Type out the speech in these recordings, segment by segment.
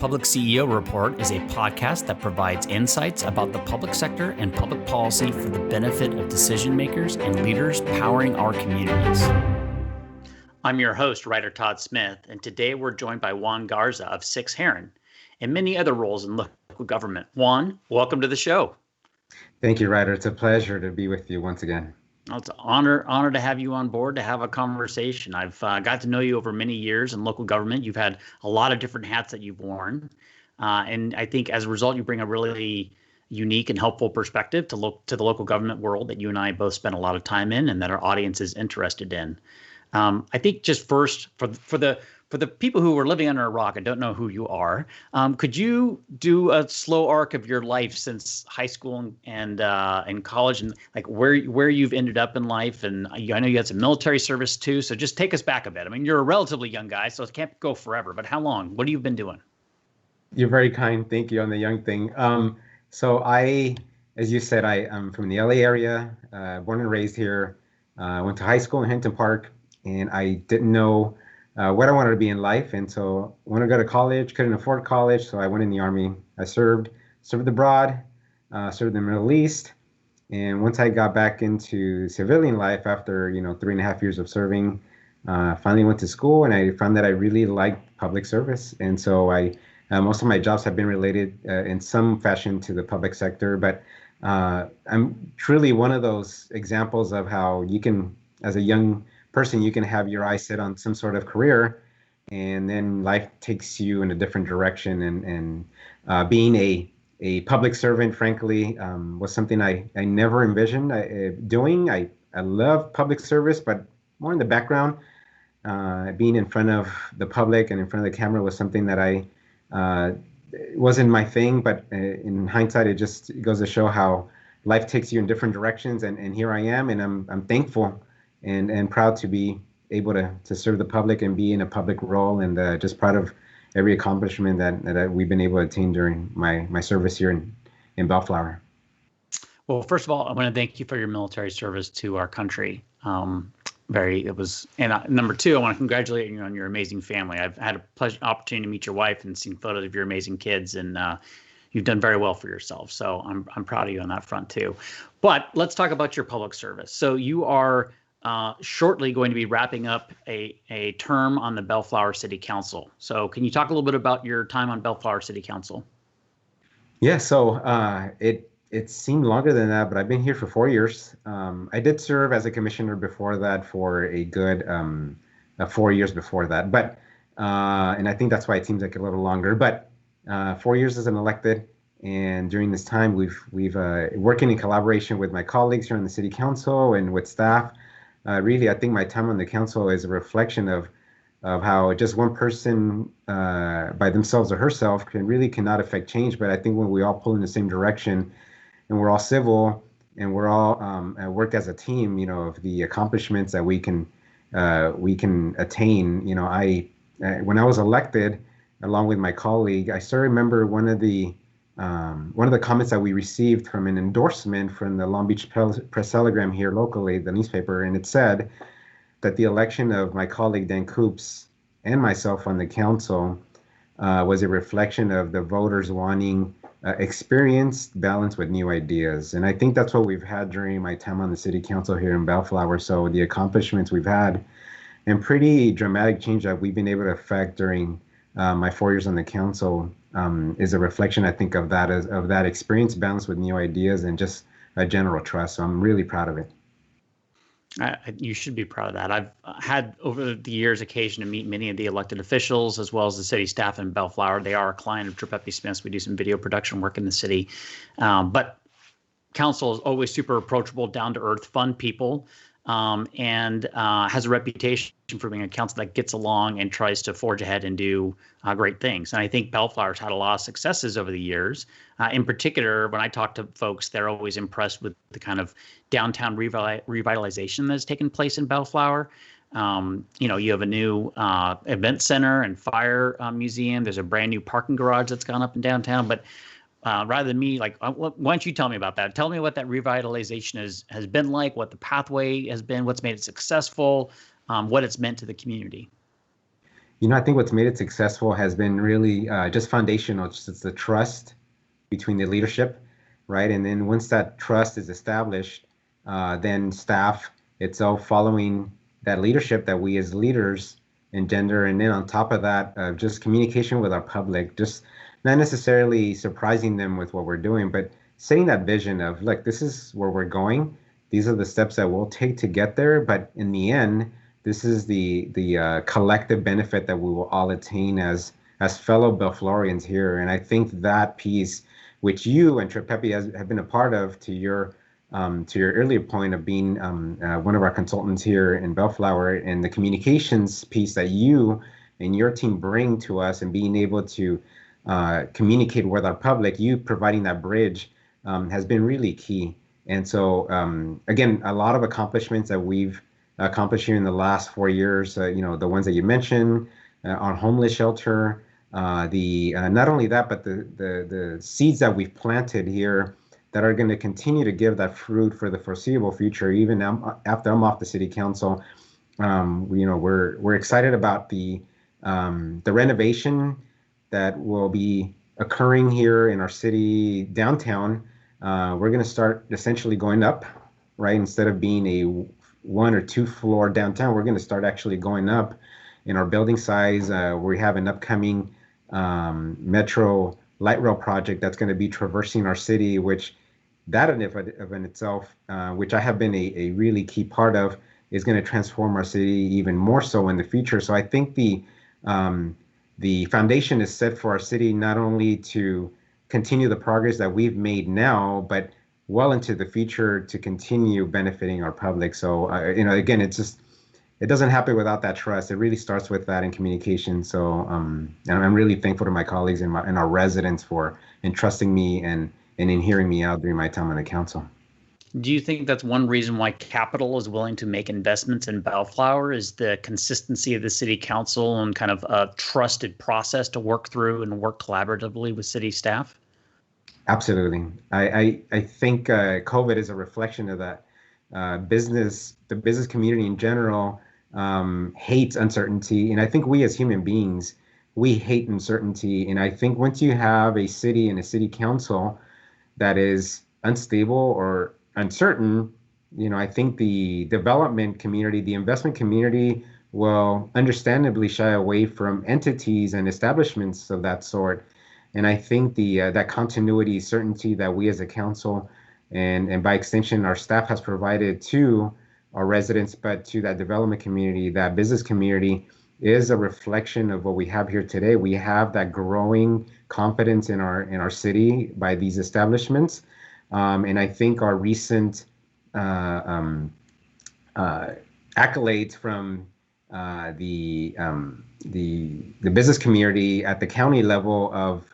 Public CEO Report is a podcast that provides insights about the public sector and public policy for the benefit of decision makers and leaders powering our communities. I'm your host, Ryder Todd Smith, and today we're joined by Juan Garza of Heron and many other roles in local government. Juan, welcome to the show. Thank you, Ryder. It's a pleasure to be with you once again. Well, it's an honor to have you on board to have a conversation. I've got to know you over many years in local government. You've had a lot of different hats that you've worn. And I think as a result, you bring a really unique and helpful perspective to the local government world that you and I both spend a lot of time in and that our audience is interested in. I think just first for the people who are living under a rock and don't know who you are, could you do a slow arc of your life since high school and college, and like where you've ended up in life? And I know you had some military service too, so just take us back a bit. I mean, you're a relatively young guy, so it can't go forever. But how long? What have you been doing? You're very kind. Thank you on the young thing. So I, as you said, I am from the LA area, born and raised here. Went to high school in Hinton Park, and I didn't know what I wanted to be in life. And so I wanted to go to college, couldn't afford college. So I went in the Army. I served abroad, served in the Middle East. And once I got back into civilian life after, 3.5 years of serving, finally went to school, and I found that I really liked public service. And so most of my jobs have been related in some fashion to the public sector, but I'm truly one of those examples of how you can, as a young person, you can have your eyes set on some sort of career, and then life takes you in a different direction. And being a public servant, frankly, was something I never envisioned doing. I love public service, but more in the background. Being in front of the public and in front of the camera was something that wasn't my thing. But in hindsight, it just goes to show how life takes you in different directions. And here I am, and I'm thankful and proud to be able to serve the public and be in a public role, and just proud of every accomplishment that we've been able to attain during my service here in Bellflower. Well, first of all, I want to thank you for your military service to our country. Number two, I want to congratulate you on your amazing family. I've had a opportunity to meet your wife and seen photos of your amazing kids, and you've done very well for yourself. So I'm proud of you on that front too. But let's talk about your public service. So you are shortly going to be wrapping up a term on the Bellflower City Council. So can you talk a little bit about your time on Bellflower City Council? Yeah, so it seemed longer than that, but I've been here for 4 years. I did serve as a commissioner before that for a good 4 years before that. But and I think that's why it seems like a little longer. But 4 years as an elected, and during this time, we've working in collaboration with my colleagues here on the City Council and with staff. Really, I think my time on the council is a reflection of how just one person by themselves or herself cannot affect change. But I think when we all pull in the same direction, and we're all civil, and we're all work as a team, of the accomplishments that we can attain. When I was elected, along with my colleague, I still remember one of the comments that we received from an endorsement from the Long Beach Press Telegram here locally, the newspaper, and it said that the election of my colleague Dan Coops and myself on the council was a reflection of the voters wanting experience balanced with new ideas. And I think that's what we've had during my time on the City Council here in Bellflower. So the accomplishments we've had and pretty dramatic change that we've been able to affect during my 4 years on the council is a reflection, I think, of that experience balanced with new ideas and just a general trust. So I'm really proud of it. You should be proud of that. I've had over the years occasion to meet many of the elected officials as well as the city staff in Bellflower. They are a client of Tripepi Smith. We do some video production work in the city. But council is always super approachable, down to earth, fun people. And has a reputation for being a council that gets along and tries to forge ahead and do great things. And I think Bellflower's had a lot of successes over the years. In particular, when I talk to folks, they're always impressed with the kind of downtown revitalization that's taken place in Bellflower. You have a new event center and fire museum. There's a brand new parking garage that's gone up in downtown. But rather than me, why don't you tell me about that? Tell me what that revitalization has been like, what the pathway has been, what's made it successful, what it's meant to the community. I think what's made it successful has been really just foundational. Just it's the trust between the leadership, right? And then once that trust is established, then staff itself following that leadership that we as leaders engender. And then on top of that, just communication with our public, just not necessarily surprising them with what we're doing, but setting that vision of, look, this is where we're going. These are the steps that we'll take to get there. But in the end, this is the collective benefit that we will all attain as fellow Belflorians here. And I think that piece, which you and Tripepi have been a part of, to your earlier point of being one of our consultants here in Bellflower, and the communications piece that you and your team bring to us, and being able to communicate with our public, you providing that bridge has been really key. And so, again, a lot of accomplishments that we've accomplished here in the last 4 years, the ones that you mentioned, on homeless shelter, not only that, but the seeds that we've planted here that are going to continue to give that fruit for the foreseeable future, even after I'm off the city council. We're excited about the renovation that will be occurring here in our city downtown. We're going to start essentially going up, right? Instead of being a 1 or 2 floor downtown, we're going to start actually going up in our building size. We have an upcoming metro light rail project that's going to be traversing our city, which that in itself, which I have been a really key part of, is going to transform our city even more so in the future. So I think the foundation is set for our city, not only to continue the progress that we've made now, but well into the future to continue benefiting our public. So, again, it doesn't happen without that trust. It really starts with that in communication. So, and I'm really thankful to my colleagues and our residents for entrusting me and in hearing me out during my time on the council. Do you think that's one reason why capital is willing to make investments in Bellflower, is the consistency of the city council and kind of a trusted process to work through and work collaboratively with city staff? Absolutely. I think COVID is a reflection of that. The business community in general hates uncertainty. And I think we as human beings, we hate uncertainty. And I think once you have a city and a city council that is unstable or uncertain, I think the development community, the investment community will understandably shy away from entities and establishments of that sort. And I think that continuity, certainty that we as a council and by extension our staff has provided to our residents, but to that development community, that business community, is a reflection of what we have here today. We have that growing confidence in our city by these establishments. And I think our recent accolades from the business community at the county level of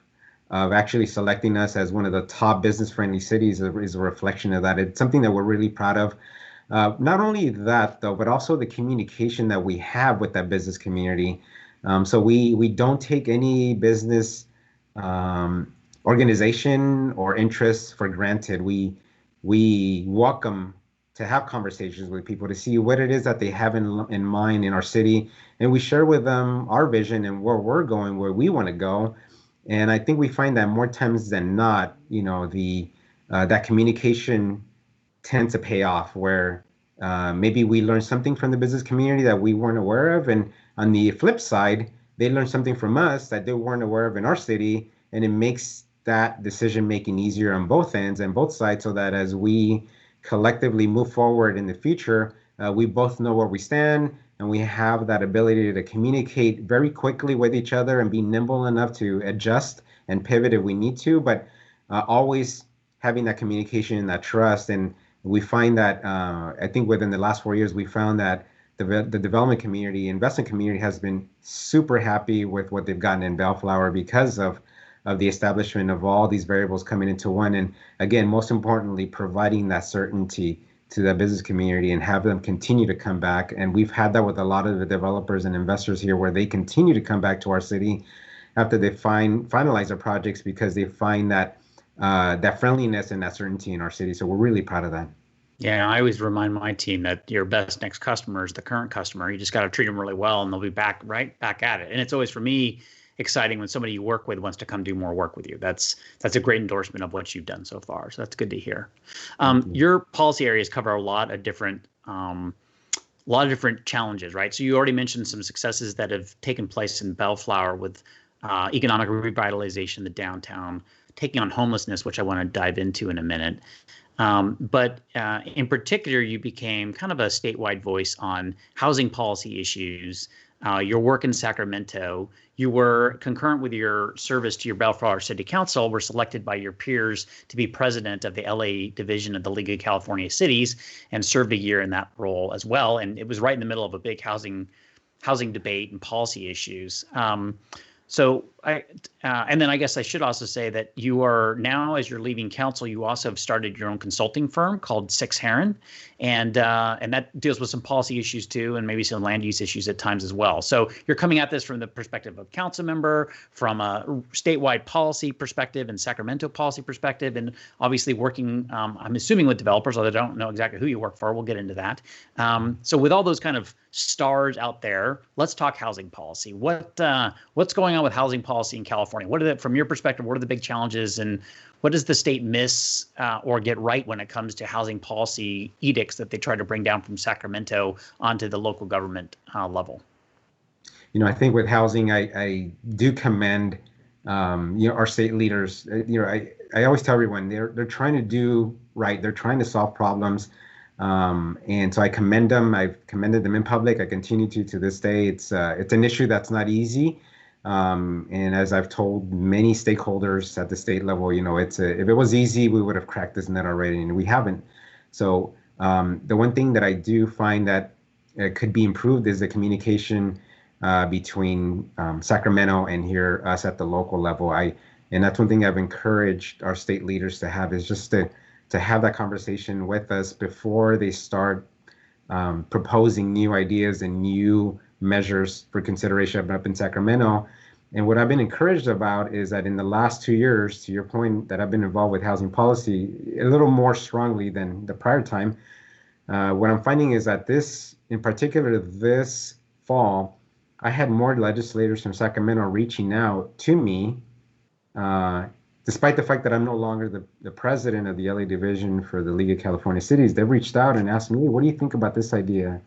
actually selecting us as one of the top business-friendly cities is a reflection of that. It's something that we're really proud of. Not only that, though, but also the communication that we have with that business community. So we don't take any business organization or interests for granted. We welcome to have conversations with people to see what it is that they have in mind in our city, and we share with them our vision and where we're going, where we want to go. And I think we find that more times than not, that communication tends to pay off, where maybe we learn something from the business community that we weren't aware of, and on the flip side, they learn something from us that they weren't aware of in our city, and it makes that decision making easier on both ends and both sides, so that as we collectively move forward in the future, we both know where we stand, and we have that ability to communicate very quickly with each other and be nimble enough to adjust and pivot if we need to, but always having that communication and that trust. And we find that I think within the last 4 years, we found that the development community, investment community has been super happy with what they've gotten in Bellflower because of the establishment of all these variables coming into one. And again, most importantly, providing that certainty to the business community and have them continue to come back. And we've had that with a lot of the developers and investors here, where they continue to come back to our city after they finalize their projects, because they find that that friendliness and that certainty in our city. So we're really proud of that. Yeah, I always remind my team that your best next customer is the current customer. You just got to treat them really well, and they'll be right back at it. And it's always for me exciting when somebody you work with wants to come do more work with you. That's a great endorsement of what you've done so far. So that's good to hear. Thank you. Your policy areas cover a lot of different challenges, right? So you already mentioned some successes that have taken place in Bellflower with economic revitalization, the downtown, taking on homelessness, which I want to dive into in a minute. But in particular, you became kind of a statewide voice on housing policy issues. Your work in Sacramento, you were concurrent with your service to your Bellflower City Council, were selected by your peers to be president of the LA division of the League of California Cities and served a year in that role as well. And it was right in the middle of a big housing debate and policy issues. And then I guess I should also say that you are now, as you're leaving council, you also have started your own consulting firm called Heron, and that deals with some policy issues too, and maybe some land use issues at times as well. So you're coming at this from the perspective of council member, from a statewide policy perspective and Sacramento policy perspective, and obviously working, I'm assuming with developers, although I don't know exactly who you work for. We'll get into that. So with all those kind of stars out there, let's talk housing policy. What's going on with housing policy in California? From your perspective, what are the big challenges, and what does the state miss or get right when it comes to housing policy edicts that they try to bring down from Sacramento onto the local government level? I think with housing, I do commend, our state leaders. I always tell everyone they're trying to do right. They're trying to solve problems. And so I commend them. I've commended them in public. I continue to this day. It's an issue that's not easy. And as I've told many stakeholders at the state level, if it was easy, we would have cracked this nut already, and we haven't. So the one thing that I do find that could be improved is the communication between Sacramento and here us at the local level. And that's one thing I've encouraged our state leaders to have, is just to have that conversation with us before they start proposing new ideas and new measures for consideration up in Sacramento. And what I've been encouraged about is that in the last 2 years, to your point, that I've been involved with housing policy a little more strongly than the prior time, what I'm finding is that in particular this fall, I had more legislators from Sacramento reaching out to me, despite the fact that I'm no longer the president of the LA division for the League of California Cities. They've reached out and asked me, what do you think about this idea?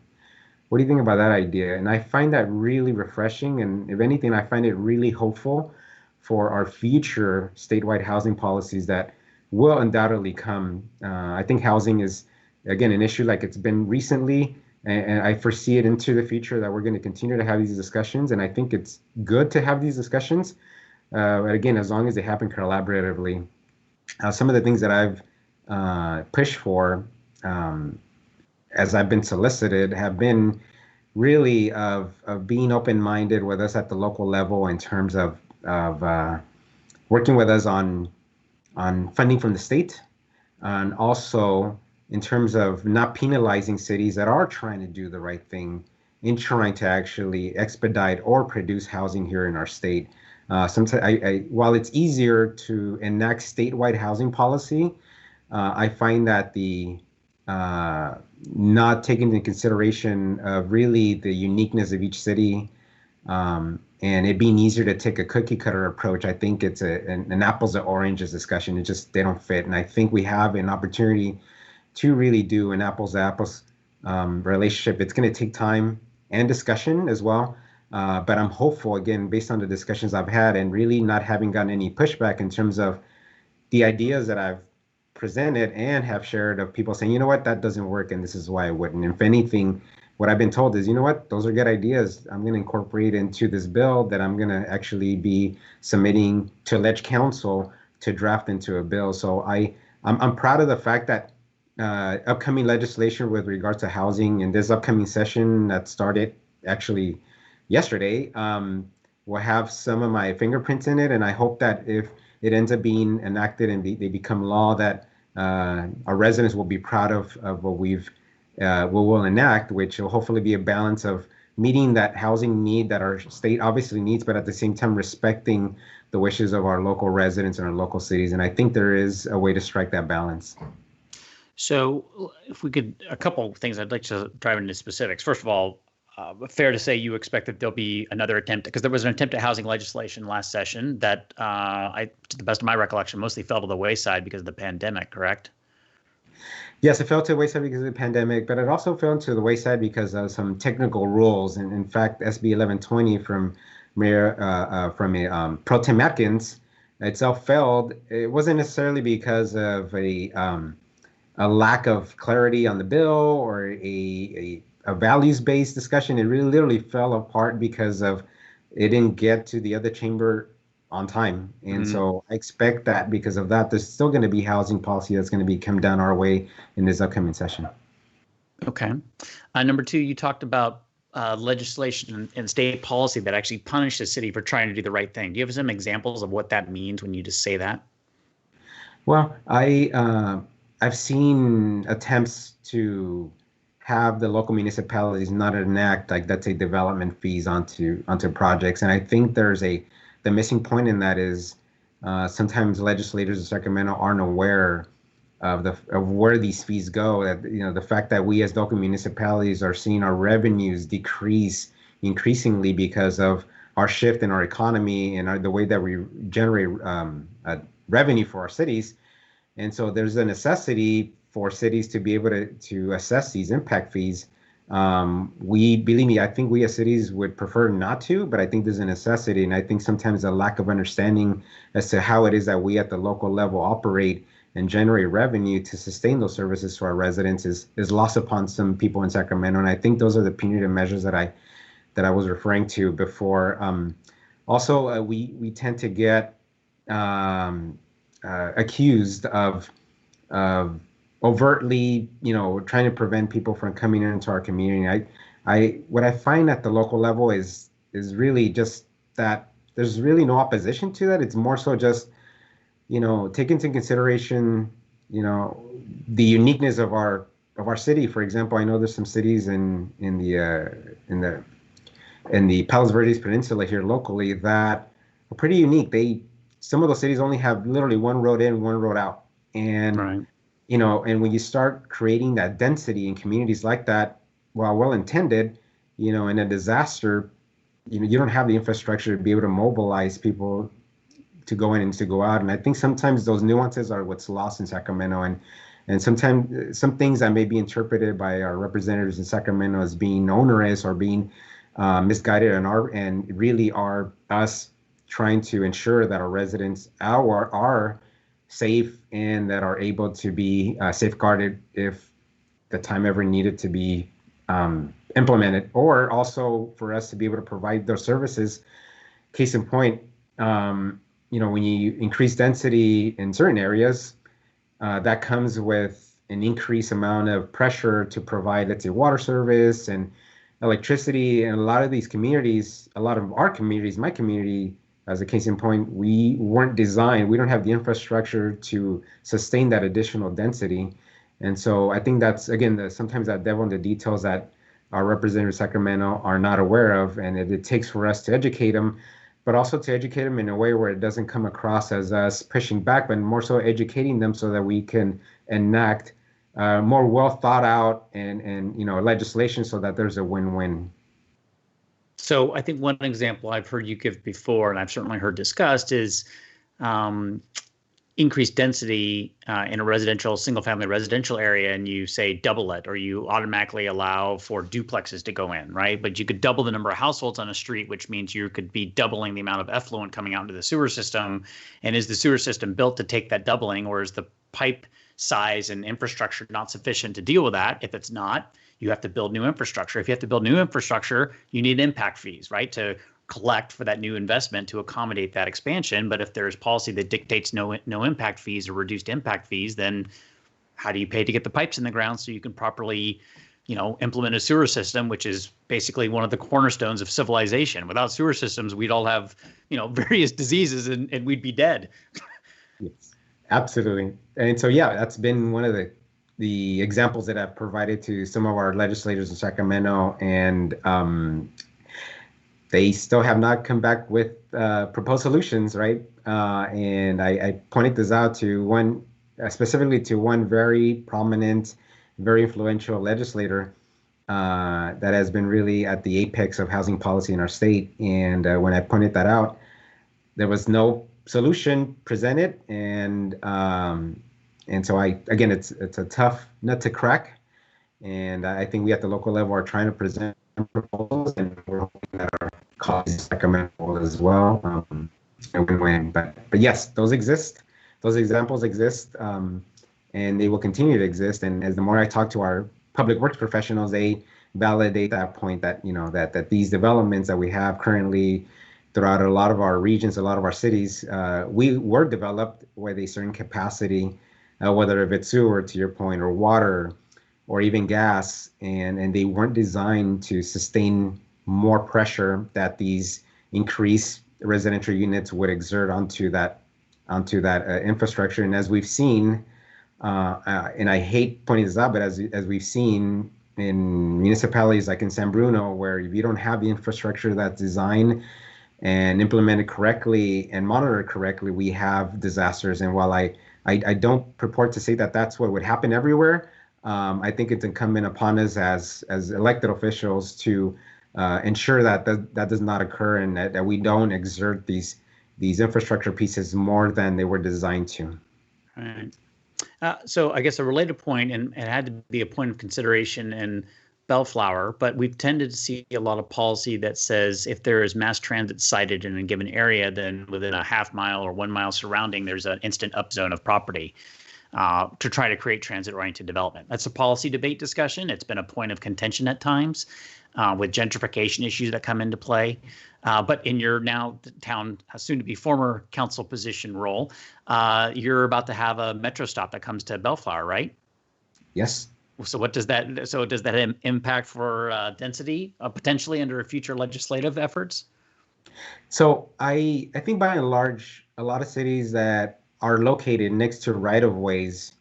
What do you think about that idea? And I find that really refreshing. And if anything, I find it really hopeful for our future statewide housing policies that will undoubtedly come. I think housing is, again, an issue like it's been recently, and I foresee it into the future that we're going to continue to have these discussions. And I think it's good to have these discussions. But again, as long as they happen collaboratively. Some of the things that I've pushed for, as I've been solicited, have been really of being open-minded with us at the local level in terms of working with us on funding from the state, and also in terms of not penalizing cities that are trying to do the right thing in trying to actually expedite or produce housing here in our state. Sometimes, while it's easier to enact statewide housing policy, I find that the not taking into consideration of really the uniqueness of each city, and it being easier to take a cookie cutter approach, I think it's an apples and oranges discussion. They don't fit. And I think we have an opportunity to really do an apples to apples relationship. It's going to take time and discussion as well. But I'm hopeful, again, based on the discussions I've had and really not having gotten any pushback in terms of the ideas that I've presented and have shared of people saying, you know what, that doesn't work, and this is why I wouldn't. If anything, what I've been told is, you know what, those are good ideas. I'm going to incorporate into this bill that I'm going to actually be submitting to Ledge Council to draft into a bill. So I'm proud of the fact that upcoming legislation with regards to housing in this upcoming session that started actually yesterday will have some of my fingerprints in it, and I hope that if it ends up being enacted and they become law, that our residents will be proud of what we'll enact, which will hopefully be a balance of meeting that housing need that our state obviously needs, but at the same time respecting the wishes of our local residents and our local cities. And I think there is a way to strike that balance. So if we could, a couple of things I'd like to dive into specifics. First of all, fair to say you expect that there'll be another attempt, because there was an attempt at housing legislation last session that to the best of my recollection, mostly fell to the wayside because of the pandemic, correct? Yes, it fell to the wayside because of the pandemic, but it also fell to the wayside because of some technical rules. And in fact, SB 1120 from Pro Tem Atkins itself failed. It wasn't necessarily because of a lack of clarity on the bill or a values-based discussion. It really literally fell apart because of it didn't get to the other chamber on time. And so I expect that because of that, there's still going to be housing policy that's going to be come down our way in this upcoming session. Okay. Number two, you talked about legislation and state policy that actually punish the city for trying to do the right thing. Do you have some examples of what that means when you just say that? Well, I've seen attempts to have the local municipalities not enact, like, let's say, development fees onto projects, and I think the missing point in that is sometimes legislators in Sacramento aren't aware of where these fees go. That, the fact that we as local municipalities are seeing our revenues decrease increasingly because of our shift in our economy and the way that we generate revenue for our cities. And so there's a necessity for cities to be able to assess these impact fees. Believe me, I think we as cities would prefer not to, but I think there's a necessity. And I think sometimes a lack of understanding as to how it is that we at the local level operate and generate revenue to sustain those services to our residents is lost upon some people in Sacramento. And I think those are the punitive measures that I was referring to before. Also, we tend to get accused of overtly, trying to prevent people from coming into our community. What I find at the local level is really just that there's really no opposition to that. It's more so just, take into consideration, the uniqueness of our city. For example, I know there's some cities in the Palos Verdes Peninsula here locally that are pretty unique. Some of those cities only have literally one road in, one road out, and Right. And when you start creating that density in communities like that, while well-intended, in a disaster, you don't have the infrastructure to be able to mobilize people to go in and to go out. And I think sometimes those nuances are what's lost in Sacramento. And sometimes some things that may be interpreted by our representatives in Sacramento as being onerous or being misguided and really are us trying to ensure that our residents are safe and that are able to be safeguarded if the time ever needed to be implemented, or also for us to be able to provide those services. Case in point, when you increase density in certain areas, that comes with an increased amount of pressure to provide, let's say, water service and electricity. And a lot of these communities, a lot of our communities, my community, as a case in point, we don't have the infrastructure to sustain that additional density. And so I think that's, again, sometimes that devil in the details that our representatives in Sacramento are not aware of, and it takes for us to educate them, but also to educate them in a way where it doesn't come across as us pushing back, but more so educating them so that we can enact more well thought out and legislation so that there's a win-win. So I think one example I've heard you give before, and I've certainly heard discussed, is increased density in a single-family residential area, and you say double it, or you automatically allow for duplexes to go in, right? But you could double the number of households on a street, which means you could be doubling the amount of effluent coming out into the sewer system. And is the sewer system built to take that doubling, or is the pipe size and infrastructure not sufficient to deal with that? If it's not, you have to build new infrastructure. If you have to build new infrastructure, you need impact fees, right, to collect for that new investment to accommodate that expansion. But if there's policy that dictates no impact fees or reduced impact fees, then how do you pay to get the pipes in the ground so you can properly, implement a sewer system, which is basically one of the cornerstones of civilization? Without sewer systems, we'd all have, various diseases and we'd be dead. Yes, absolutely. And so, yeah, that's been one of the examples that I've provided to some of our legislators in Sacramento, and they still have not come back with proposed solutions, right? And I pointed this out to one specifically to one very prominent, very influential legislator that has been really at the apex of housing policy in our state. And when I pointed that out, there was no solution presented, and so again, it's a tough nut to crack, and I think we at the local level are trying to present proposals, and we're hoping that our colleagues recommend as well, and win-win. But yes, those exist, those examples exist, and they will continue to exist. And as the more I talk to our public works professionals, they validate that point that that these developments that we have currently throughout a lot of our regions, a lot of our cities, we were developed with a certain capacity, whether it's sewer, to your point, or water, or even gas, and they weren't designed to sustain more pressure that these increased residential units would exert onto that infrastructure. And as we've seen, and I hate pointing this out, but as we've seen in municipalities like in San Bruno, where if you don't have the infrastructure that's designed and implemented correctly and monitored correctly, we have disasters. And while I don't purport to say that that's what would happen everywhere, I think it's incumbent upon us as elected officials to ensure that does not occur, and that we don't exert these infrastructure pieces more than they were designed to. Right. So I guess a related point, and it had to be a point of consideration in Bellflower, but we've tended to see a lot of policy that says if there is mass transit sited in a given area, then within a half mile or 1 mile surrounding, there's an instant upzone of property to try to create transit-oriented development. That's a policy debate discussion. It's been a point of contention at times with gentrification issues that come into play. But in your now town, soon-to-be former council position role, you're about to have a metro stop that comes to Bellflower, right? Yes. So what does that? So does that impact for density potentially under future legislative efforts? So I think by and large, a lot of cities that are located next to right-of-ways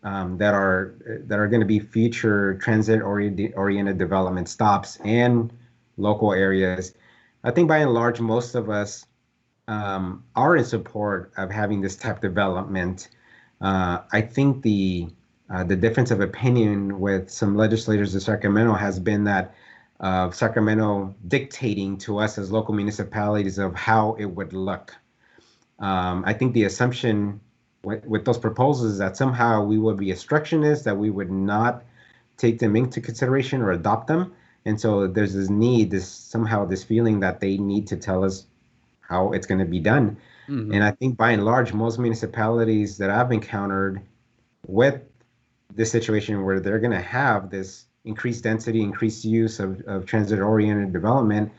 that are going to be future transit-oriented development stops and local areas, I think by and large, most of us are in support of having this type of development. I think the difference of opinion with some legislators in Sacramento has been that Sacramento dictating to us as local municipalities of how it would look. I think the assumption with those proposals is that somehow we would be obstructionists, that we would not take them into consideration or adopt them. And so there's this need, this feeling that they need to tell us how it's going to be done. Mm-hmm. And I think by and large, most municipalities that I've encountered with this situation where they're going to have this increased density, increased use of transit-oriented development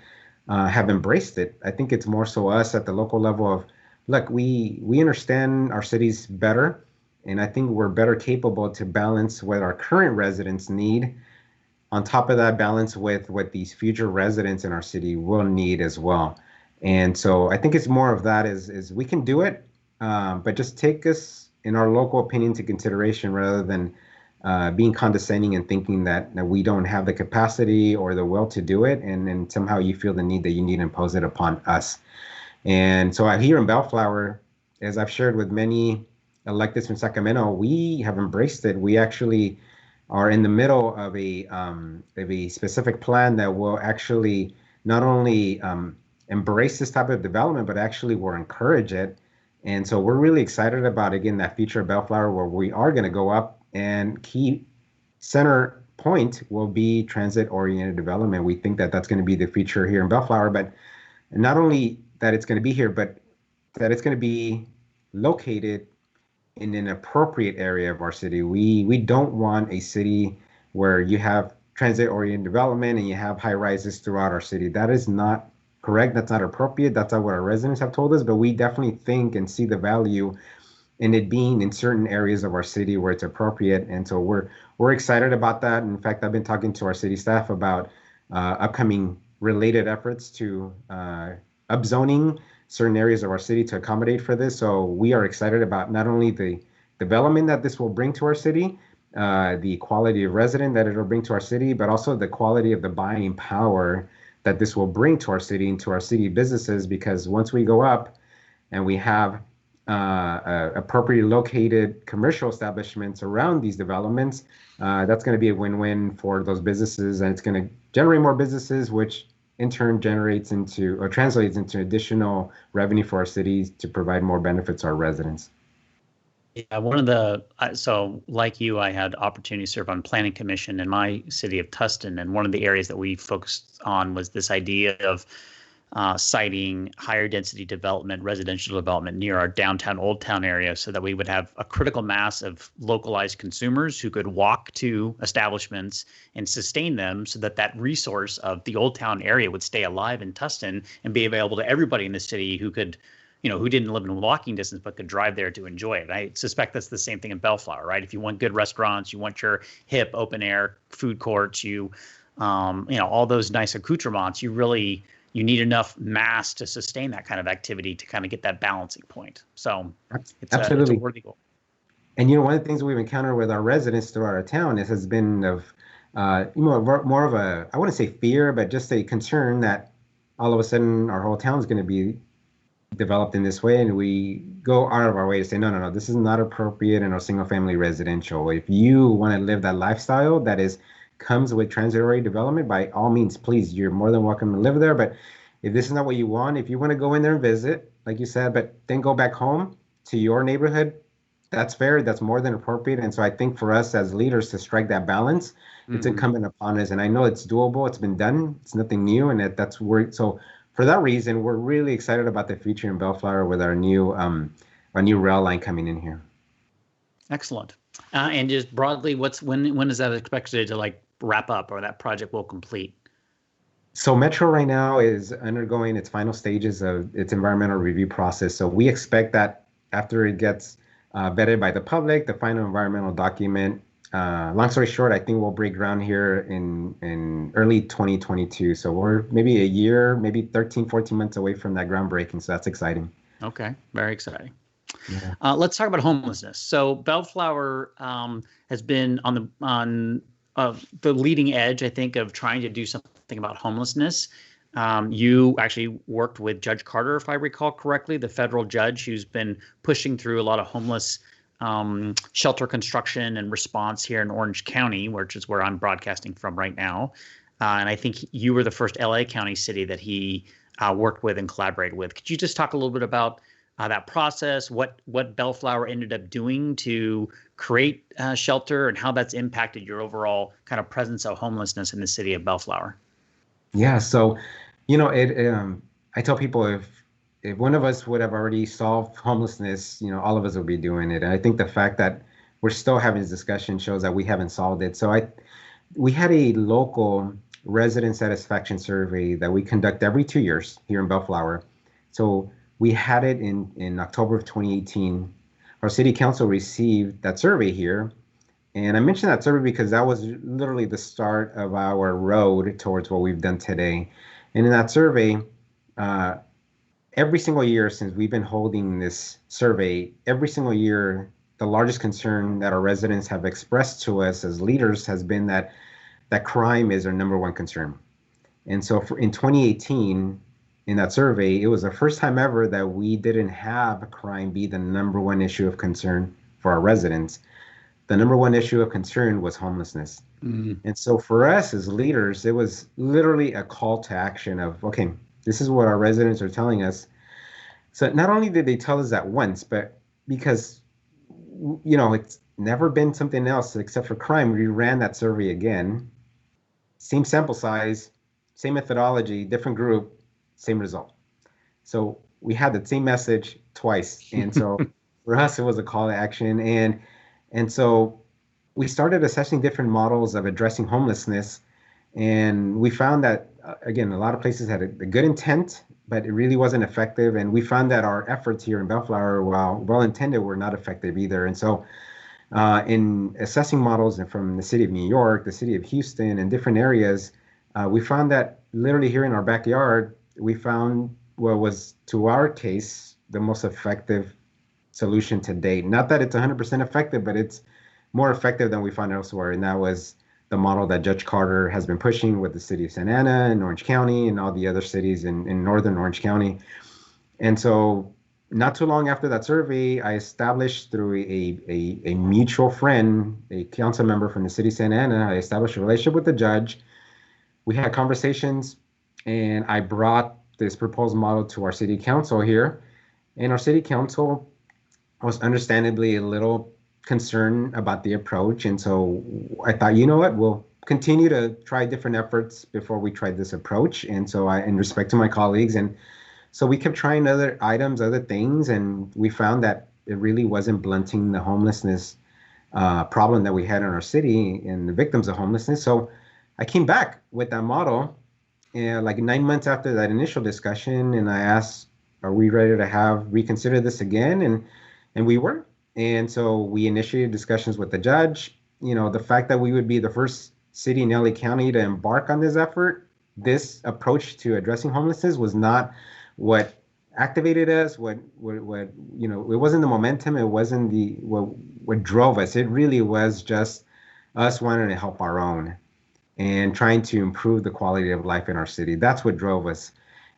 have embraced it. I think it's more so us at the local level of, look, we understand our cities better, and I think we're better capable to balance what our current residents need. On top of that, balance with what these future residents in our city will need as well. And so I think it's more of that is we can do it, but just take us in our local opinion into consideration rather than being condescending and thinking that we don't have the capacity or the will to do it, and then somehow you feel the need that you need to impose it upon us. And so here in Bellflower, as I've shared with many electeds from Sacramento, we have embraced it. We actually are in the middle of a specific plan that will actually not only embrace this type of development, but actually will encourage it. And so we're really excited about, again, that future of Bellflower where we are going to go up, and key center point will be transit-oriented development. We think that that's going to be the future here in Bellflower, but not only that it's going to be here, but that it's going to be located in an appropriate area of our city. We don't want a city where you have transit-oriented development and you have high rises throughout our city. That is not correct. That's not appropriate. That's not what our residents have told us, but we definitely think and see the value in it being in certain areas of our city where it's appropriate. And so we're excited about that. In fact, I've been talking to our city staff about upcoming related efforts to upzoning certain areas of our city to accommodate for this. So we are excited about not only the development that this will bring to our city, the quality of resident that it will bring to our city, but also the quality of the buying power that this will bring to our city and to our city businesses. Because once we go up and we have appropriately located commercial establishments around these developments, that's going to be a win-win for those businesses, and it's going to generate more businesses, which in turn generates into or translates into additional revenue for our cities to provide more benefits to our residents. Yeah, one of the so like you, I had opportunity to serve on planning commission in my city of Tustin, and one of the areas that we focused on was this idea of citing higher density development, residential development near our downtown Old Town area, so that we would have a critical mass of localized consumers who could walk to establishments and sustain them, so that that resource of the Old Town area would stay alive in Tustin and be available to everybody in the city who could, who didn't live in walking distance but could drive there to enjoy it. I suspect that's the same thing in Bellflower, right? If you want good restaurants, you want your hip open air food courts, all those nice accoutrements, you need enough mass to sustain that kind of activity to kind of get that balancing point. So it's Absolutely. A worthy goal. And one of the things we've encountered with our residents throughout our town has been of more of a, I wouldn't say fear, but just a concern that all of a sudden our whole town is going to be developed in this way, and we go out of our way to say, no, this is not appropriate in our single family residential. If you want to live that lifestyle that comes with transit-oriented development, by all means, please, you're more than welcome to live there. But if this is not what you want, if you want to go in there and visit, like you said, but then go back home to your neighborhood, that's fair. That's more than appropriate. And so I think for us as leaders to strike that balance, it's incumbent upon us. And I know it's doable. It's been done. It's nothing new. And that's where, so for that reason, we're really excited about the future in Bellflower with our new rail line coming in here. Excellent. And just broadly, when is that expected to wrap up, or that project will complete? So Metro right now is undergoing its final stages of its environmental review process. So we expect that after it gets vetted by the public, the final environmental document, long story short, I think we'll break ground here in early 2022. So we're maybe a year, maybe 13, 14 months away from that groundbreaking. So that's exciting. Okay, very exciting. Yeah. Let's talk about homelessness. So Bellflower has been on the leading edge, I think, of trying to do something about homelessness. You actually worked with Judge Carter, if I recall correctly, the federal judge who's been pushing through a lot of homeless shelter construction and response here in Orange County, which is where I'm broadcasting from right now. And I think you were the first LA County city that he worked with and collaborated with. Could you just talk a little bit about that process, what Bellflower ended up doing to create shelter, and how that's impacted your overall kind of presence of homelessness in the city of Bellflower? Yeah, so I tell people if one of us would have already solved homelessness, all of us would be doing it. And I think the fact that we're still having this discussion shows that we haven't solved it. So we had a local resident satisfaction survey that we conduct every 2 years here in Bellflower. So we had it in October of 2018. Our city council received that survey here. And I mentioned that survey because that was literally the start of our road towards what we've done today. And in that survey, every single year since we've been holding this survey, every single year, the largest concern that our residents have expressed to us as leaders has been that crime is our number one concern. And so in 2018, in that survey, it was the first time ever that we didn't have crime be the number one issue of concern for our residents. The number one issue of concern was homelessness. And so for us as leaders, it was literally a call to action of, okay, this is what our residents are telling us. So not only did they tell us that once, but because, it's never been something else except for crime, we ran that survey again. Same sample size, same methodology, different group, same result. So we had the same message twice. And so for us, it was a call to action. And so we started assessing different models of addressing homelessness. And we found that, again, a lot of places had a good intent, but it really wasn't effective. And we found that our efforts here in Bellflower, while well-intended, were not effective either. And so in assessing models from the city of New York, the city of Houston, and different areas, we found that literally here in our backyard, we found what was, to our case, the most effective solution to date. Not that it's 100% effective, but it's more effective than we found elsewhere. And that was the model that Judge Carter has been pushing with the city of Santa Ana and Orange County and all the other cities in northern Orange County. And so not too long after that survey, I established through a mutual friend, a council member from the city of Santa Ana, I established a relationship with the judge. We had conversations, and I brought this proposed model to our city council here. And our city council was understandably a little concerned about the approach. And so I thought, you know what, we'll continue to try different efforts before we try this approach. And so in respect to my colleagues, and so we kept trying other items, other things, and we found that it really wasn't blunting the homelessness problem that we had in our city and the victims of homelessness. So I came back with that model, and like 9 months after that initial discussion, and I asked, "Are we ready to reconsider this again?" And we were. And so we initiated discussions with the judge. You know, the fact that we would be the first city in LA County to embark on this effort, this approach to addressing homelessness, was not what activated us, what you know, it wasn't the momentum, it wasn't what drove us. It really was just us wanting to help our own and trying to improve the quality of life in our city. That's what drove us.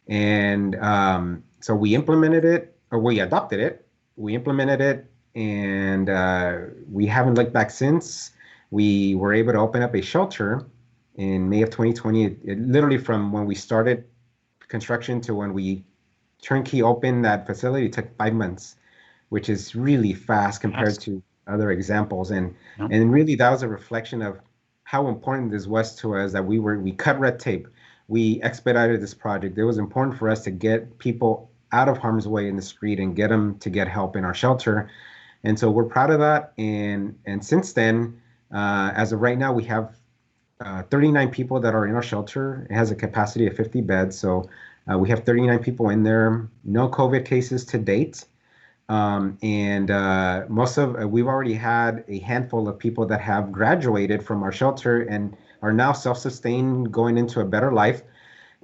And so we implemented it, or we adopted it, we implemented it, and we haven't looked back since. We were able to open up a shelter in May of 2020. It literally, from when we started construction to when we turnkey opened that facility, it took 5 months, which is really fast compared to other examples. And really, that was a reflection of how important this was to us, that we cut red tape. We expedited this project. It was important for us to get people out of harm's way in the street and get them to get help in our shelter. And so we're proud of that. And since then, as of right now, we have 39 people that are in our shelter. It has a capacity of 50 beds. So we have 39 people in there, no COVID cases to date. We've already had a handful of people that have graduated from our shelter and are now self-sustained, going into a better life.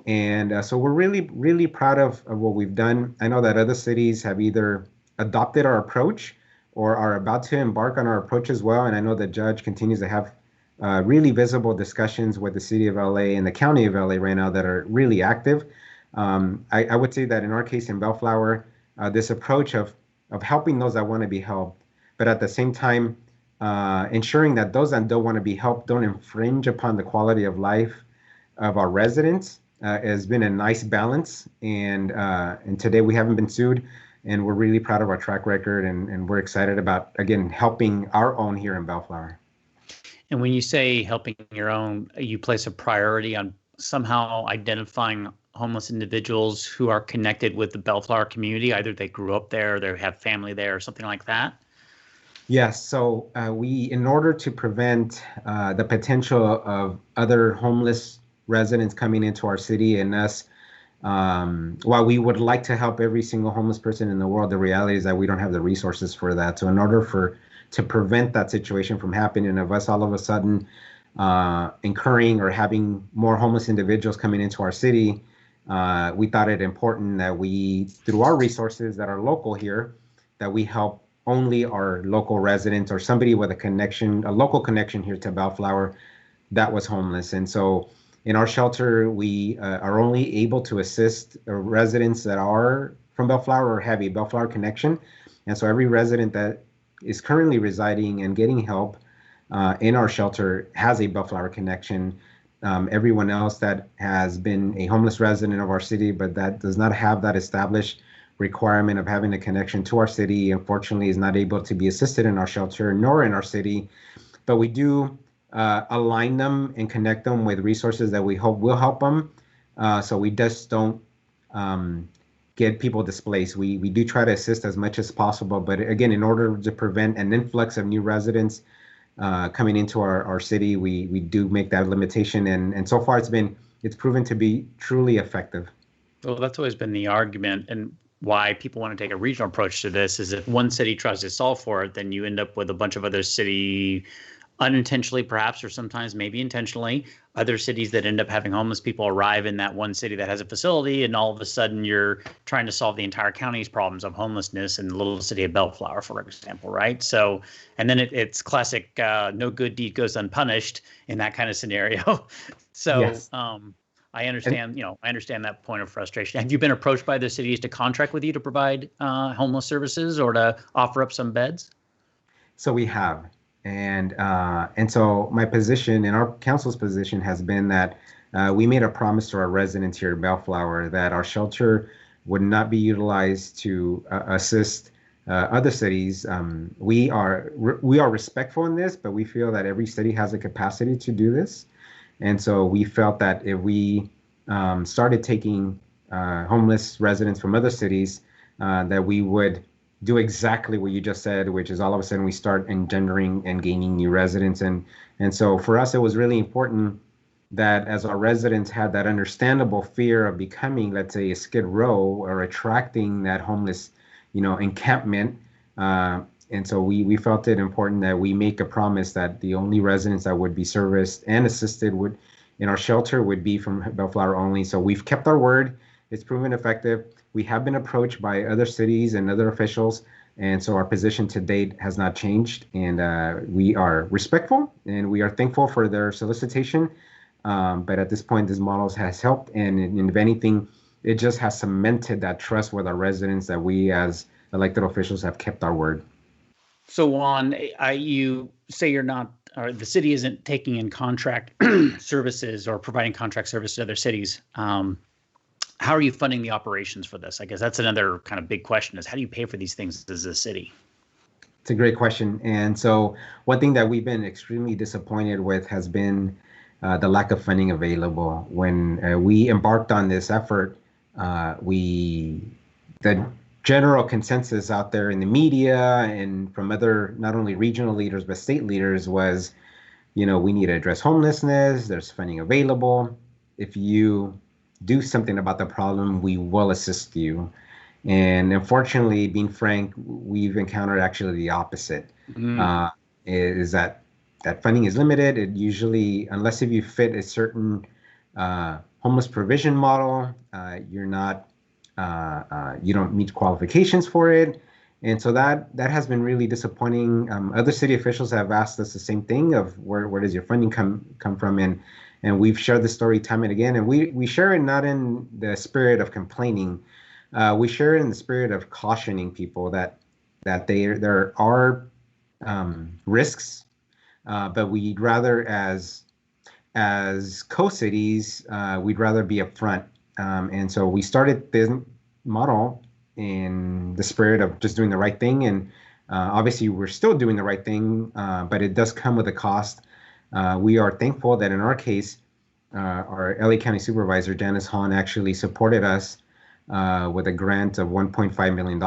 And so we're really, really proud of what we've done. I know that other cities have either adopted our approach or are about to embark on our approach as well. And I know the judge continues to have really visible discussions with the city of LA and the county of LA right now that are really active. I would say that in our case in Bellflower, this approach of helping those that want to be helped, but at the same time, ensuring that those that don't want to be helped don't infringe upon the quality of life of our residents, has been a nice balance. And today we haven't been sued, and we're really proud of our track record, and we're excited about, again, helping our own here in Bellflower. And when you say helping your own, you place a priority on somehow identifying homeless individuals who are connected with the Bellflower community. Either they grew up there, or they have family there, or something like that. Yes. So in order to prevent the potential of other homeless residents coming into our city and us, while we would like to help every single homeless person in the world, the reality is that we don't have the resources for that. So in order to prevent that situation from happening, of us all of a sudden incurring or having more homeless individuals coming into our city, we thought it important that we, through our resources that are local here, that we help only our local residents or somebody with a local connection here to Bellflower that was homeless. And so in our shelter, we are only able to assist residents that are from Bellflower or have a Bellflower connection. And so every resident that is currently residing and getting help in our shelter has a Bellflower connection. Everyone else that has been a homeless resident of our city, but that does not have that established requirement of having a connection to our city, unfortunately, is not able to be assisted in our shelter nor in our city. But we do align them and connect them with resources that we hope will help them. So we just don't get people displaced. We do try to assist as much as possible. But again, in order to prevent an influx of new residents coming into our city, we do make that limitation. And so far it's proven to be truly effective. Well, that's always been the argument, and why people want to take a regional approach to this is if one city tries to solve for it, then you end up with a bunch of other city, unintentionally perhaps, or sometimes maybe intentionally, other cities that end up having homeless people arrive in that one city that has a facility, and all of a sudden you're trying to solve the entire county's problems of homelessness in the little city of Bellflower, for example, right? So, and then it's classic, no good deed goes unpunished in that kind of scenario. So, yes. I understand, I understand that point of frustration. Have you been approached by the cities to contract with you to provide homeless services or to offer up some beds? So we have, and so my position and our council's position has been that we made a promise to our residents here at Bellflower that our shelter would not be utilized to assist other cities. We are respectful in this, but we feel that every city has the capacity to do this, and so we felt that if we started taking homeless residents from other cities, that we would do exactly what you just said, which is all of a sudden we start engendering and gaining new residents. And so for us, it was really important that as our residents had that understandable fear of becoming, let's say, a Skid Row or attracting that homeless, encampment. And so we felt it important that we make a promise that the only residents that would be serviced and assisted in our shelter would be from Bellflower only. So we've kept our word. It's proven effective. We have been approached by other cities and other officials, and so our position to date has not changed. And we are respectful and we are thankful for their solicitation. But at this point, this model has helped, and if anything, it just has cemented that trust with our residents that we as elected officials have kept our word. So Juan, you say you're not, or the city isn't taking in contract services or providing contract service to other cities. How are you funding the operations for this? I guess that's another kind of big question, is how do you pay for these things as a city? It's a great question. And so one thing that we've been extremely disappointed with has been the lack of funding available. When we embarked on this effort, the general consensus out there in the media and from other, not only regional leaders, but state leaders was, we need to address homelessness. There's funding available. If you do something about the problem, we will assist you. And unfortunately, being frank, we've encountered actually the opposite. Is that funding is limited. It usually, unless if you fit a certain homeless provision model, you're not, you don't meet qualifications for it. And so that has been really disappointing. Other city officials have asked us the same thing of where does your funding come from? And we've shared the story time and again. And we share it not in the spirit of complaining. We share it in the spirit of cautioning people that there are risks, but we'd rather, as co-cities, we'd rather be upfront. And so we started this model in the spirit of just doing the right thing. And obviously, we're still doing the right thing, but it does come with a cost. We are thankful that in our case, our LA County Supervisor, Janice Hahn, actually supported us with a grant of $1.5 million.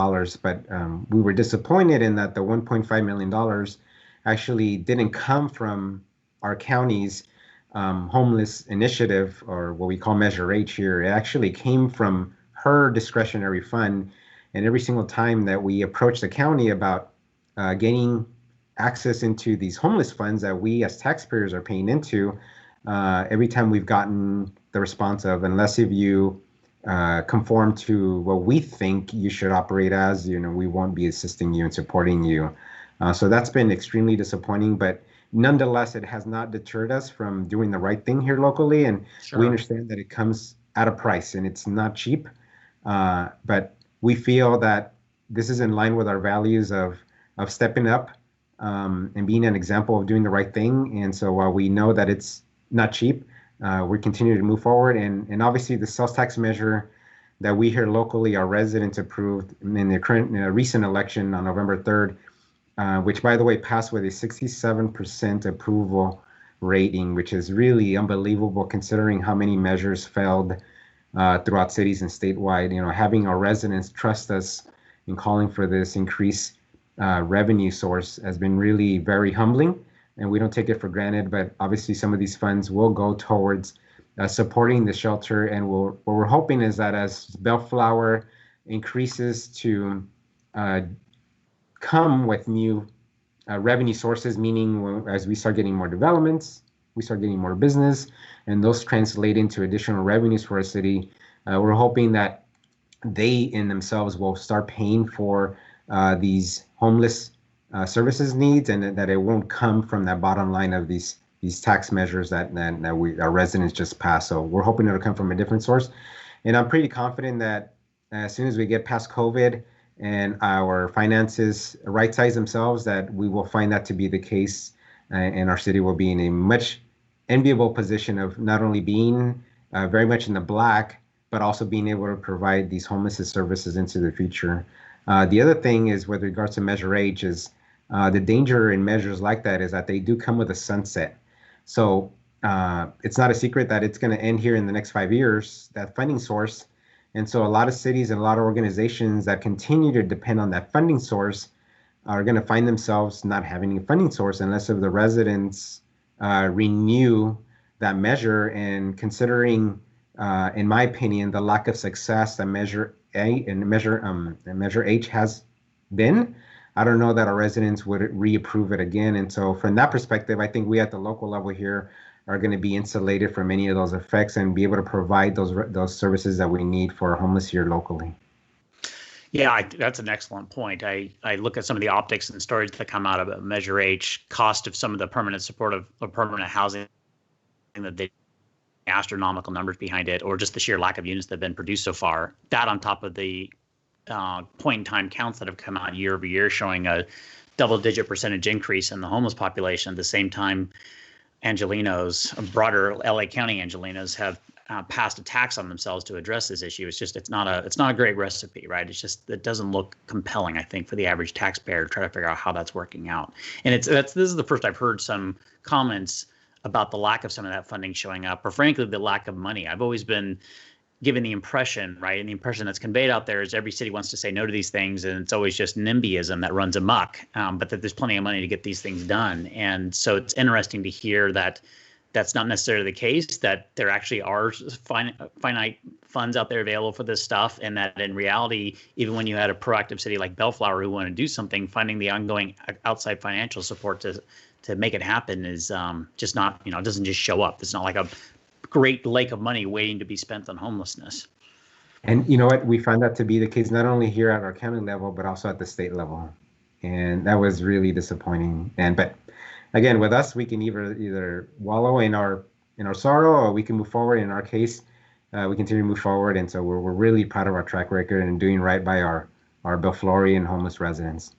But we were disappointed in that the $1.5 million actually didn't come from our county's homeless initiative, or what we call Measure H here. It actually came from her discretionary fund. And every single time that we approached the county about gaining access into these homeless funds that we as taxpayers are paying into, every time we've gotten the response of, unless if you conform to what we think you should operate as, we won't be assisting you and supporting you. So that's been extremely disappointing, but nonetheless, it has not deterred us from doing the right thing here locally. And Sure. We understand that it comes at a price and it's not cheap. But we feel that this is in line with our values of stepping up and being an example of doing the right thing. And so while we know that it's not cheap, we continue to move forward. And obviously the sales tax measure that we here locally, our residents approved in the recent election on November 3rd, which by the way passed with a 67% approval rating, which is really unbelievable considering how many measures failed throughout cities and statewide. Having our residents trust us in calling for this increased revenue source has been really very humbling, and we don't take it for granted. But obviously some of these funds will go towards supporting the shelter, and what we're hoping is that as Bellflower increases to come with new revenue sources, meaning as we start getting more developments, we start getting more business, and those translate into additional revenues for our city. We're hoping that they in themselves will start paying for these homeless services needs, and that it won't come from that bottom line of these these tax measures that our residents just passed. So we're hoping it'll come from a different source. And I'm pretty confident that as soon as we get past COVID and our finances right size themselves, that we will find that to be the case, and our city will be in a much enviable position of not only being very much in the black, but also being able to provide these homelessness services into the future. The other thing is, with regards to Measure H, is the danger in measures like that is that they do come with a sunset. So it's not a secret that it's going to end here in the next 5 years, that funding source. And so a lot of cities and a lot of organizations that continue to depend on that funding source are going to find themselves not having a funding source unless if the residents renew that measure. And considering, in my opinion, the lack of success that Measure A and Measure H has been, I don't know that our residents would reapprove it again. And so from that perspective, I think we at the local level here are going to be insulated from any of those effects and be able to provide those services that we need for our homeless here locally. Yeah, that's an excellent point. I look at some of the optics and stories that come out of Measure H, cost of some of the permanent support of permanent housing, that they astronomical numbers behind it, or just the sheer lack of units that have been produced so far. That on top of the point in time counts that have come out year over year showing a double-digit percentage increase in the homeless population. At the same time, Angelenos, broader LA County Angelenos, have passed a tax on themselves to address this issue. It's not a great recipe, right? It doesn't look compelling, I think, for the average taxpayer to try to figure out how that's working out. And this is the first I've heard some comments about the lack of some of that funding showing up, or frankly, the lack of money. I've always been given the impression, right, and the impression that's conveyed out there is every city wants to say no to these things, and it's always just NIMBYism that runs amok, but that there's plenty of money to get these things done. And so it's interesting to hear that that's not necessarily the case, that there actually are finite funds out there available for this stuff, and that in reality, even when you had a proactive city like Bellflower who wanted to do something, finding the ongoing outside financial support to make it happen is just not, it doesn't just show up. It's not like a great lake of money waiting to be spent on homelessness. And you know what? We found that to be the case not only here at our county level, but also at the state level. And that was really disappointing. But again, with us, we can either wallow in our sorrow, or we can move forward. In our case, we continue to move forward. And so we're really proud of our track record and doing right by our Bellflorian homeless residents.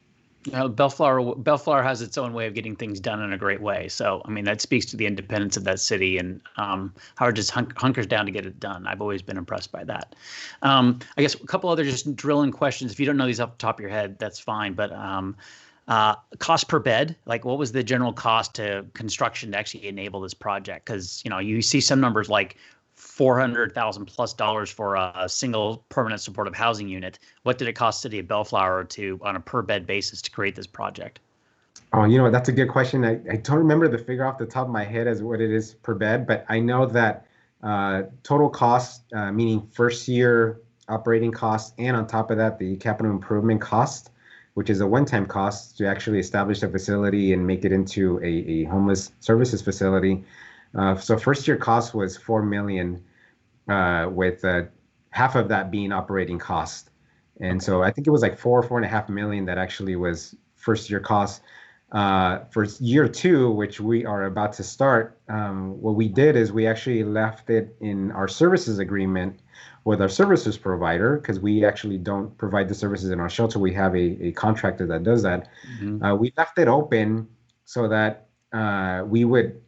Bellflower has its own way of getting things done in a great way. So, I mean, that speaks to the independence of that city, and Howard just hunkers down to get it done. I've always been impressed by that. I guess a couple other just drilling questions. If you don't know these off the top of your head, that's fine. But cost per bed, like what was the general cost to construction to actually enable this project? Because, you see some numbers like $400,000+ for a single permanent supportive housing unit. What did it cost City of Bellflower on a per bed basis to create this project? Oh, that's a good question. I don't remember the figure off the top of my head as what it is per bed, but I know that total cost, meaning first year operating costs, and on top of that, the capital improvement cost, which is a one-time cost to actually establish a facility and make it into a homeless services facility. So first year cost was $4 million, with half of that being operating cost. And so I think it was like $4.5 million that actually was first year cost. For year two, which we are about to start, what we did is we actually left it in our services agreement with our services provider, because we actually don't provide the services in our shelter. We have a contractor that does that. Mm-hmm. We left it open so that we would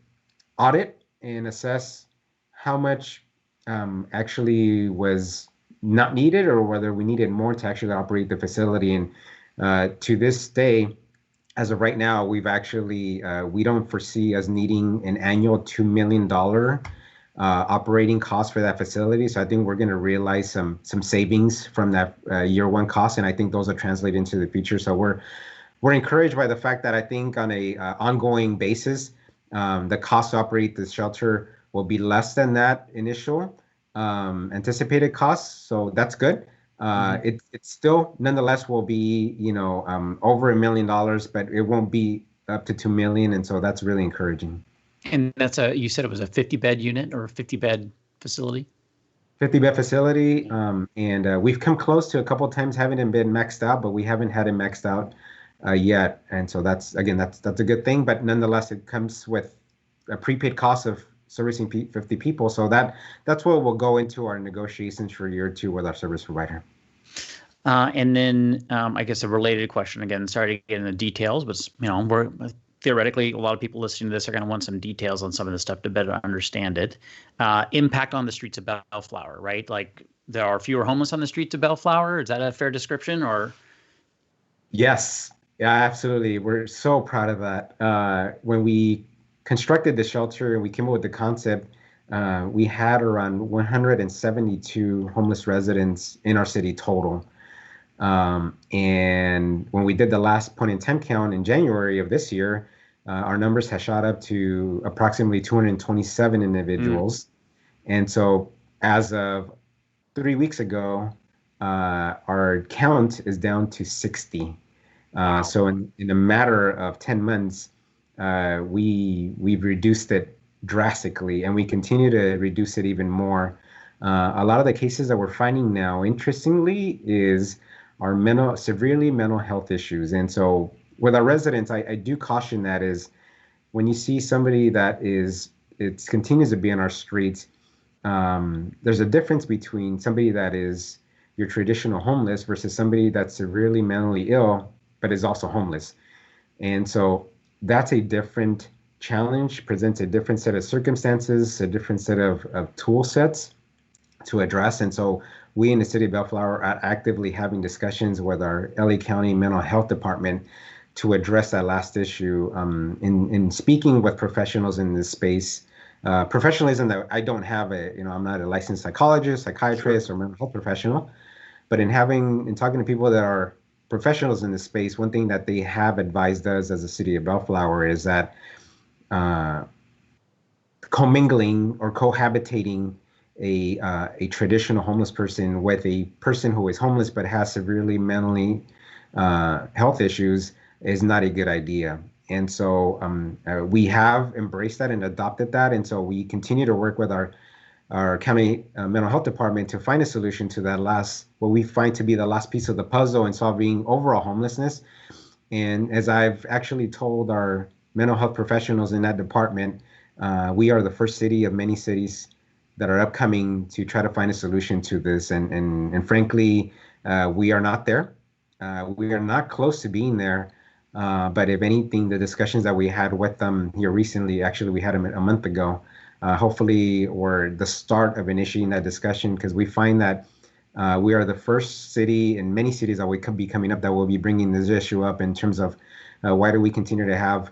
audit and assess how much actually was not needed, or whether we needed more to actually operate the facility. And to this day, as of right now, we've actually we don't foresee us needing an annual $2 million operating cost for that facility. So I think we're going to realize some savings from that year one cost, and I think those will translate into the future. So we're encouraged by the fact that I think on a ongoing basis, the cost to operate the shelter will be less than that initial anticipated cost. So that's good. It still nonetheless will be, over $1 million, but it won't be up to $2 million. And so that's really encouraging. And you said it was a 50-bed unit or a 50-bed facility? 50-bed facility. And we've come close to a couple of times having it been maxed out, but we haven't had it maxed out yet. And so that's a good thing. But nonetheless, it comes with a prepaid cost of servicing 50 people. So that's what will go into our negotiations for year 2 with our service provider. And then I guess a related question again, sorry to get into the details, but we're theoretically, a lot of people listening to this are going to want some details on some of this stuff to better understand it. Impact on the streets of Bellflower, right? Like there are fewer homeless on the streets of Bellflower. Is that a fair description or? Yes. Yeah, absolutely. We're so proud of that. When we constructed the shelter and we came up with the concept, we had around 172 homeless residents in our city total. And when we did the last point in time count in January of this year, our numbers have shot up to approximately 227 individuals. And so as of 3 weeks ago, our count is down to 60. Wow. So in a matter of 10 months, we've reduced it drastically, and we continue to reduce it even more. A lot of the cases that we're finding now, interestingly, are severely mental health issues. And so with our residents, I do caution that is when you see somebody that it continues to be on our streets, there's a difference between somebody that is your traditional homeless versus somebody that's severely mentally ill, but is also homeless. And so that's a different challenge, presents a different set of circumstances, a different set of tool sets to address. And so we in the city of Bellflower are actively having discussions with our LA County Mental Health Department to address that last issue. In speaking with professionals in this space, professionalism that I don't have I'm not a licensed psychologist, psychiatrist, or mental health professional, but in talking to people that are professionals in this space, one thing that they have advised us as a city of Bellflower is that commingling or cohabitating a traditional homeless person with a person who is homeless but has severely mentally health issues is not a good idea. And so we have embraced that and adopted that. And so we continue to work with our county mental health department to find a solution to that what we find to be the last piece of the puzzle in solving overall homelessness. And as I've actually told our mental health professionals in that department, we are the first city of many cities that are upcoming to try to find a solution to this. And frankly, we are not there. We are not close to being there. But if anything, the discussions that we had with them here recently, actually we had them a month ago, hopefully were the start of initiating that discussion, because we find that we are the first city in many cities that we could be coming up that will be bringing this issue up in terms of why do we continue to have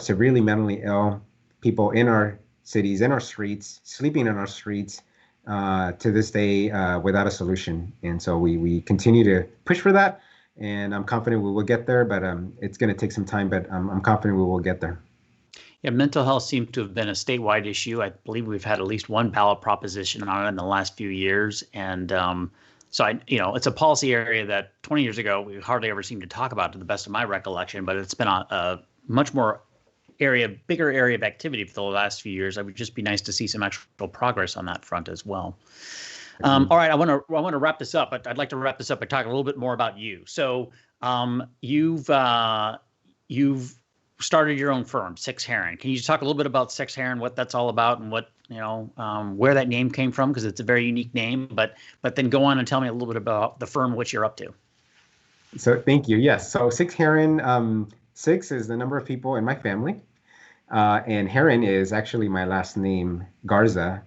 severely mentally ill people in our cities, in our streets, sleeping in our streets to this day without a solution. And so we continue to push for that, and I'm confident we will get there, but it's going to take some time, but I'm confident we will get there. Yeah, mental health seems to have been a statewide issue. I believe we've had at least one ballot proposition on it in the last few years. And so it's a policy area that 20 years ago, we hardly ever seemed to talk about, to the best of my recollection, but it's been a much more bigger area of activity for the last few years. It would just be nice to see some actual progress on that front as well. All right, I want to wrap this up, but I'd like to wrap this up by talking a little bit more about you. So you've started your own firm, Six Heron. Can you just talk a little bit about Six Heron, what that's all about, and what where that name came from, because it's a very unique name. But then go on and tell me a little bit about the firm, what you're up to. So thank you. Yes. So Six Heron, 6 is the number of people in my family. And Heron is actually my last name, Garza,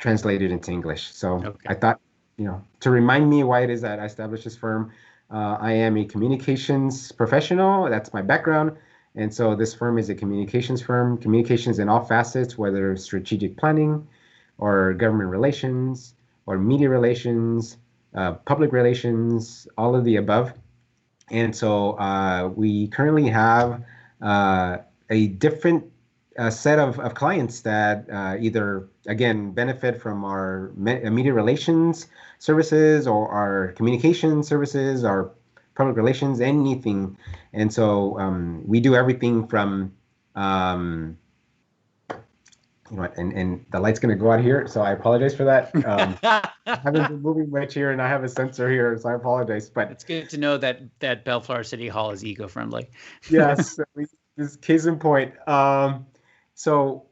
translated into English. So okay. I thought, to remind me why it is that I established this firm, I am a communications professional. That's my background. And so this firm is a communications firm, communications in all facets, whether strategic planning or government relations or media relations, public relations, all of the above. And so we currently have a different set of clients that either, again, benefit from our media relations services or our communication services, our public relations, anything. And so we do everything from, and the light's going to go out here, so I apologize for that. I haven't been moving much here, and I have a sensor here, so I apologize. But it's good to know that Bellflower City Hall is eco-friendly. Yes, this is case in point. So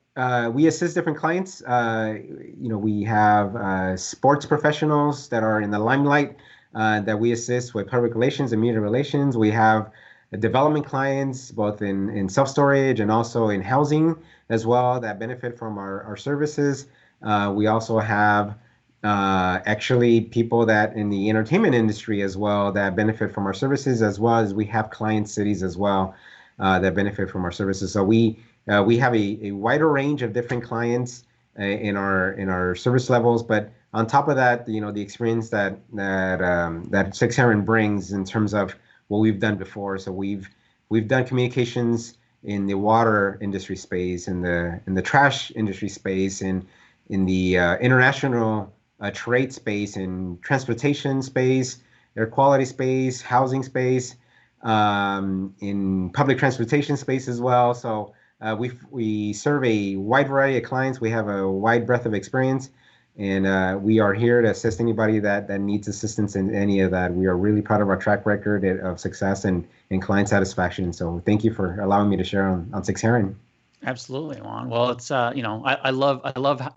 we assist different clients. We have sports professionals that are in the limelight that we assist with public relations and media relations. We have development clients, both in self-storage and also in housing as well, that benefit from our services. We also have actually people that in the entertainment industry as well that benefit from our services, as well as we have client cities as well that benefit from our services. So we have a wider range of different clients in our service levels, but on top of that, the experience that 6 Heron brings in terms of what we've done before. So we've done communications in the water industry space, in the trash industry space, in the international trade space, in transportation space, air quality space, housing space, in public transportation space as well. So we serve a wide variety of clients. We have a wide breadth of experience, and we are here to assist anybody that needs assistance in any of that. We are really proud of our track record of success and client satisfaction. So thank you for allowing me to share on 6 Heron. Absolutely, Juan. Well, it's I love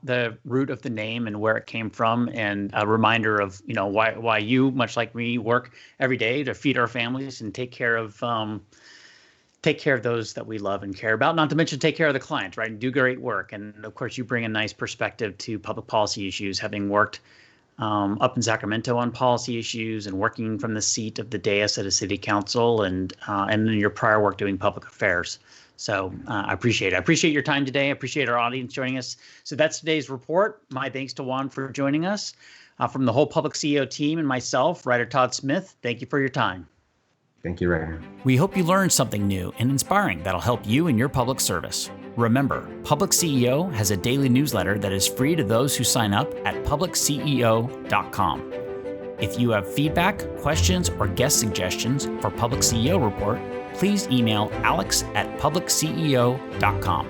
the root of the name and where it came from, and a reminder of why you, much like me, work every day to feed our families and take care of those that we love and care about. Not to mention take care of the clients, right? And do great work. And of course, you bring a nice perspective to public policy issues, having worked up in Sacramento on policy issues and working from the seat of the dais at a city council, and in your prior work doing public affairs. So I appreciate it. I appreciate your time today. I appreciate our audience joining us. So that's today's report. My thanks to Juan for joining us. From the whole Public CEO team and myself, Ryder Todd Smith, thank you for your time. Thank you, Ryder. We hope you learned something new and inspiring that'll help you in your public service. Remember, Public CEO has a daily newsletter that is free to those who sign up at PublicCEO.com. If you have feedback, questions, or guest suggestions for Public CEO Report, please email alex@PublicCEO.com.